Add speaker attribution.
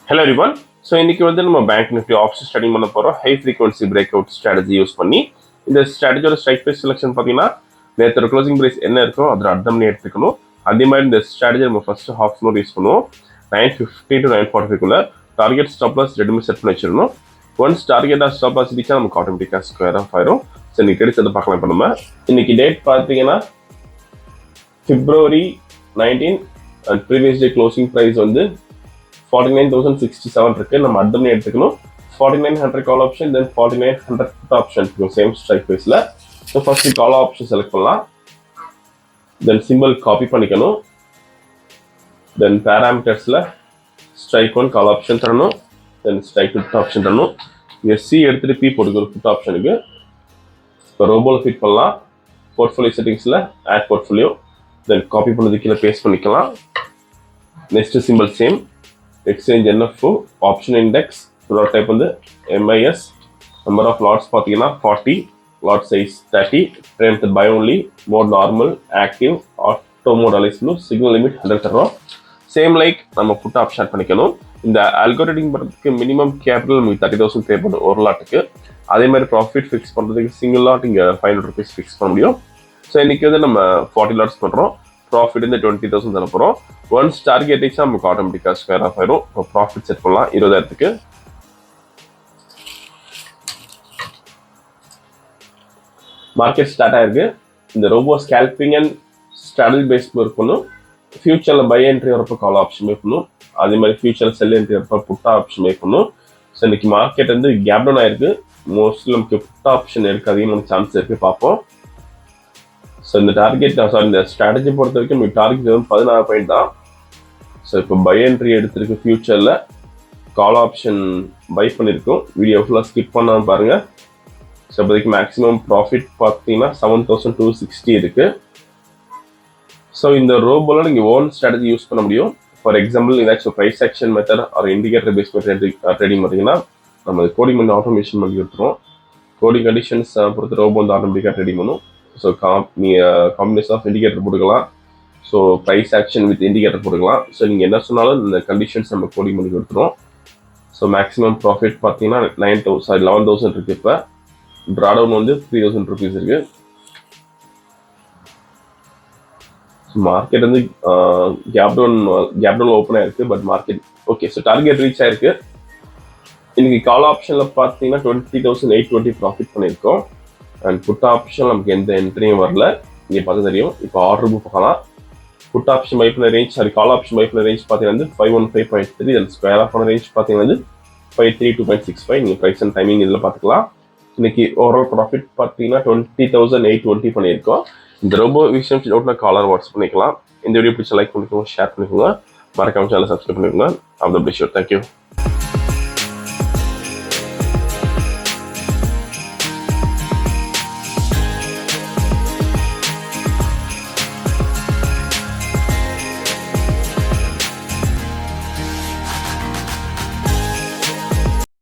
Speaker 1: Hello everyone. So இன்றைக்கி வந்து நம்ம பேங்க் நிஃப்டி ஆப்ஷன் ஸ்டடி பண்ண போகிறோம். High frequency break out strategy use பண்ணி இந்த ஸ்ட்ராட்டஜியோட ஸ்ட்ரைக் ப்ரைஸ் செலெக்ஷன் பார்த்தீங்கன்னா நேற்று க்ளோசிங் ப்ரைஸ் என்ன இருக்கோ அதில் அர்த்தம் பண்ணி எடுத்துக்கணும். அதே மாதிரி இந்த ஸ்ட்ராட்டஜி நம்ம ஃபஸ்ட்டு ஹாஃப் அன் யூஸ் பண்ணுவோம். 9:50 to 9:45 டார்கெட் ஸ்டாப் லாஸ் ரெண்டுமே செட் பண்ணி வச்சிடணும். ஒன்ஸ் டார்கெட்டாக ஸ்டாப் லாஸ் இருந்துச்சா நமக்கு ஆட்டோமேட்டிக்காக ஸ்கொயர் ஆஃப் ஆயிரும். ஸோ இன்றைக்கி எடுத்து பார்க்கலாம். இப்போ நம்ம இன்றைக்கி டேட் பார்த்தீங்கன்னா February 19 and previous day closing price வந்து 49,067 இருக்கு. நம்ம அட் பண்ணி எடுத்துக்கணும். 4900 call option, then 4900 put option இருக்கும் சேம் ஸ்ட்ரைக் ப்ரைஸில். So first call option select பண்ணலாம். தென் சிம்பிள் காப்பி பண்ணிக்கணும். தென் பேராமீட்டர்ஸில் ஸ்ட்ரைக் ஒன் கால் ஆப்ஷன் தரணும். தென் ஸ்ட்ரைக் புட் ஆப்ஷன் தரணும். எஸ்சி எடுத்துகிட்டு பி போட்டுக்கணும் புட் ஆப்ஷனுக்கு. இப்போ ரோபோவில் ஃபிட் பண்ணலாம். போர்ட்ஃபோலியோ செட்டிங்ஸில் ஆட் போர்ட்ஃபோலியோ, தென் காப்பி பண்ணது கீழே பேஸ்ட் பண்ணிக்கலாம். Next simple same exchange NFO option index lot type வந்து MIS, நம்பர் ஆஃப் லாட்ஸ் பார்த்தீங்கன்னா 40, lot size 30, trade buy only, mode normal, active, auto mode Alice Blue, signal limit 100 தரோம். Same like நம்ம put option பண்ணிக்கணும். இந்த algorithm பண்ணுறதுக்கு minimum capital நமக்கு 30,000 தேவைப்படும் ஒரு லாட்டுக்கு. அதே மாதிரி ப்ராஃபிட் ஃபிக்ஸ் பண்ணுறதுக்கு சிங்கிள் லாட் இங்கே 500 rupees ஃபிக்ஸ் பண்ண முடியும். ஸோ இன்றைக்கி வந்து நம்ம 40 லாட்ஸ் பண்ணுறோம். ப்ராஃபிட் வந்து 20,000 தர போகிறோம். ஒன்ஸ் டார்கெட் ஆயிடுச்சா நமக்கு ஆட்டோமேட்டிக்காக ஸ்கொயர் ஆஃப் ஆயிரும். இப்போ ப்ராஃபிட் செட் பண்ணலாம் 20,000க்கு. மார்க்கெட் ஸ்டார்ட் ஆயிருக்கு. இந்த robo scalping and strategy base work பண்ணும். ஃபியூச்சரில் பை என்ட்ரி வரப்போ கால் ஆப்ஷன் மேக் பண்ணும். அதே மாதிரி ஃபியூச்சரில் செல் என்ட்ரி வரப்போ புட் ஆப்ஷன் மேக் பண்ணும். ஸோ இன்னைக்கு மார்க்கெட் வந்து கேப் டவுன் ஆயிருக்கு. மோஸ்ட்லி நமக்கு புட் ஆப்ஷன் இருக்குது, அதிகமான சான்ஸ் இருக்குது, பார்ப்போம். ஸோ இந்த டார்கெட் இந்த ஸ்ட்ராட்டஜி பொறுத்த வரைக்கும் நமக்கு டார்கெட் வந்து 16 பாயிண்ட் தான். ஸோ இப்போ பை என்ட்ரி எடுத்திருக்கு. ஃபியூச்சரில் கால் ஆப்ஷன் பை பண்ணியிருக்கோம். வீடியோ ஃபுல்லாக ஸ்கிப் பண்ணாமல் பாருங்கள். ஸோ இப்போதைக்கு மேக்ஸிமம் ப்ராஃபிட் பார்த்தீங்கன்னா 7,260 இருக்குது. ஸோ இந்த ரோபோவில் நீங்கள் ஓன் ஸ்ட்ராட்டஜி யூஸ் பண்ண முடியும். ஃபார் எக்ஸாம்பிள் ஏதாச்சும் ப்ரைஸ் ஆக்ஷன் மெத்தட் ஒரு இண்டிகேட்டர் பேஸ் ட்ரேடிங் பார்த்தீங்கன்னா நம்ம கோடிங் பண்ணி ஆட்டோமேஷன் பண்ணி கொடுத்துருவோம். கோடிங் கண்டிஷன்ஸ் பொறுத்து ரோபோ வந்து ஆட்டோமேட்டிக்காக ட்ரேடிங் பண்ணும். ஸோ காம்பினேஷன் ஆஃப் இண்டிகேட்டர் போட்டுக்கலாம். So price action with indicator போட்டுக்கலாம். ஸோ நீங்கள் என்ன சொன்னாலும் இந்த கண்டிஷன்ஸ் நம்ம கோடிங் பண்ணி கொடுத்துருவோம். ஸோ மேக்ஸிமம் ப்ராஃபிட் பார்த்தீங்கன்னா 11,000 இருக்குது. இப்போ ட்ராடவுன் வந்து 3,000 rupees இருக்குது. மார்க்கெட் வந்து கேப் டவுன் ஓப்பன் ஆயிருக்கு. But market okay. So target reach ஆயிருக்கு. இன்னைக்கு கால் ஆப்ஷனில் பார்த்தீங்கன்னா 20,820 ப்ராஃபிட் பண்ணியிருக்கோம். அண்ட் புட் ஆப்ஷன் நமக்கு எந்த என்ட்ரியும் வரல. இங்கே பார்த்து தெரியும். இப்போ ஆர்டர் புக் பார்க்கலாம். புட் ஆப்ஷன் பை பண்ண ரேஞ்ச், கால் ஆப்ஷன் பை பண்ண ரேஞ்ச் பார்த்தீங்கன்னா 515.3. இதில் ஸ்கொயர் ஆஃப் பண்ண ரேஞ்ச் பார்த்தீங்கன்னா 532.65. நீங்கள் ப்ரைஸ் அண்ட் டைமிங் இதில் பார்த்துக்கலாம். இன்னைக்கு ஓவரால் ப்ராஃபிட் பார்த்தீங்கன்னா 20,820 பண்ணியிருக்கோம். இந்த ரொம்ப விஷயம் டவுட்னா காலர் வாட்ஸ்அப் பண்ணிக்கலாம். இந்த வீடியோ பிடிச்ச லைக் பண்ணிக்கோங்க, ஷேர் பண்ணிக்கோங்க, மறக்காம சேனலை சப்ஸ்கிரைப் பண்ணிக்கோங்க. All the best. தேங்க்யூ.